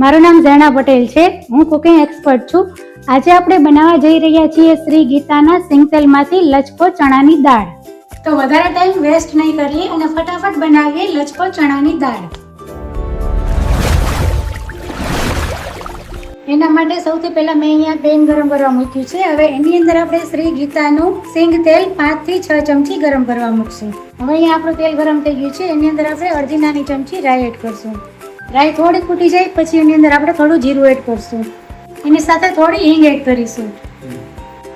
મારું નામ ઝરણા પટેલ છે. હું કુકિંગ એક્સપર્ટ છું. આજે આપણે બનાવવા જઈ રહ્યા છીએ શ્રી ગીતાના સિંગતેલમાંથી લચકો ચણાની દાળ. તો વધારે ટાઈમ વેસ્ટ નહીં કરીએ અને ફટાફટ બનાવીએ લચકો ચણાની દાળ. એના માટે સૌથી પહેલા મેં અહીંયા પેન ગરમ કરવા મૂક્યું છે. હવે એની અંદર આપણે શ્રી ગીતાનું સિંગ તેલ 5 થી 6 ચમચી ગરમ કરવા મૂકશું. હવે અહીંયા આપણું તેલ ગરમ થઈ ગયું છે. એની અંદર આપણે અડધી નાની ચમચી રાઈ એડ કરશું. રાઈ થોડી ફૂટી જાય પછી એની અંદર આપણે થોડું જીરું એડ કરશું. એની સાથે થોડી હિંગ એડ કરીશું.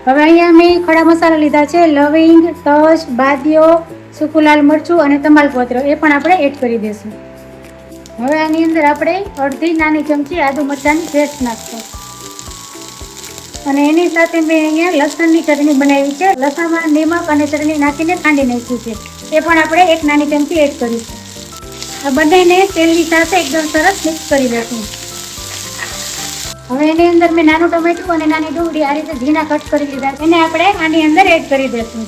હવે અહીંયા મેં ખડા મસાલા લીધા છે. લવિંગ, તજ, બાદિયો, સૂકું લાલ મરચું અને તમાલપત્ર એ પણ આપણે એડ કરી દઈશું. હવે આની અંદર આપણે અડધી નાની ચમચી આદુ મરચાંની પેસ્ટ નાખશું અને એની સાથે મેં અહીંયા લસણની ચટણી બનાવી છે. લસણમાં નિમક અને ચટણી નાખીને ખાંડી નાખ્યું છે. એ પણ આપણે એક નાની ચમચી એડ કરીશું. આ બંનેને તેલની સાથે એકદમ સરસ મિક્સ કરી લઈશું. હવે એની અંદર મેં નાનું ટમેટું અને નાની ડુંગળી આ રીતે ઝીણા કટ કરી લીધા છે. એને આપણે આની અંદર એડ કરી દઈશું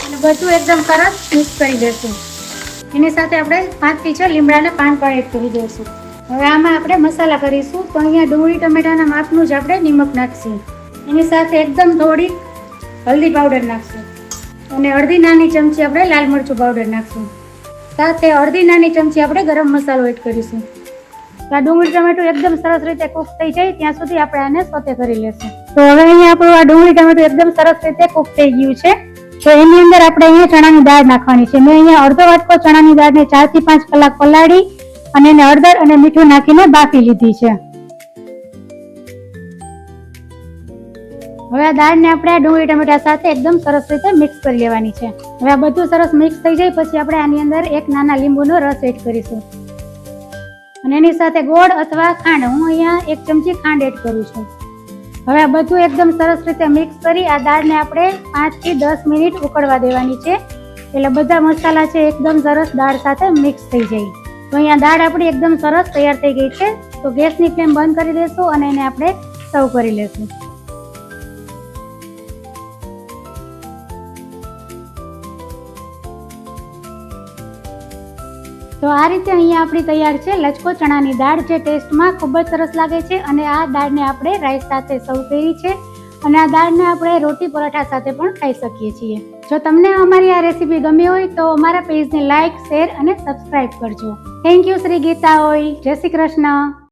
અને બધું એકદમ સરસ મિક્સ કરી દઈશું. એની સાથે આપણે 5 થી 6 લીમડાના પાન પણ એડ કરી દઈશું. હવે આમાં આપણે મસાલા કરીશું. તો અહીંયા ડુંગળી ટમેટાના માપનું જ આપણે નિમક નાખશું. એની સાથે એકદમ થોડી હલ્દી પાવડર નાખશું અને અડધી નાની ચમચી આપણે લાલ મરચું પાવડર નાખશું. સાથે અડધી નાની ચમચી આપણે ગરમ મસાલો એડ કરીશું. આ ડુંગળી ટમેટું એકદમ સરસ રીતે કૂક થઈ જાય ત્યાં સુધી આપણે આને સોતે કરી લેશું. તો હવે અહીંયા આપણું આ ડુંગળી ટમેટું એકદમ સરસ રીતે કૂક થઈ ગયું છે. તો એની અંદર આપણે અહીંયા ચણાની દાળ નાખવાની છે. મેં અહીંયા અડધો વાટકો ચણાની દાળને 4 થી 5 કલાક પલાળી અને એને હળદર અને મીઠું નાખીને બાફી લીધી છે. હવે આ દાળને આપણે ડુંગળી ટમેટા સાથે એકદમ સરસ રીતે મિક્સ કરી લેવાની છે. હવે આ બધું સરસ મિક્સ થઈ જાય પછી આપણે આની અંદર એક નાના લીંબુનો રસ એડ કરીશું અને એની સાથે ગોળ અથવા ખાંડ, હું અહીંયા 1 ચમચી ખાંડ એડ કરું છું. હવે આ બધું એકદમ સરસ રીતે મિક્સ કરી આ દાળને આપણે 5 થી 10 મિનિટ ઉકળવા દેવાની છે. એટલે બધા મસાલા છે એકદમ સરસ દાળ સાથે મિક્સ થઈ જાય. તો અહીંયા દાળ આપણી એકદમ સરસ તૈયાર થઈ ગઈ છે. તો ગેસની ફ્લેમ બંધ કરી દઈશું અને એને આપણે સર્વ કરી લઈશું. તો આ રીતે અહીંયા આપણી તૈયાર છે લચકો ચણાની દાળ, જે ટેસ્ટમાં ખૂબ જ સરસ લાગે છે. અને આ દાળને આપણે રાઈસ સાથે સર્વ કરી છે અને આ દાળને આપણે રોટી પરોઠા સાથે પણ ખાઈ શકીએ છીએ. જો તમને અમારી આ રેસીપી ગમી હોય તો અમારા પેજને લાઇક, શેર અને સબસ્ક્રાઇબ કરજો. Thank you Shri Gita oil. જય શ્રી કૃષ્ણ.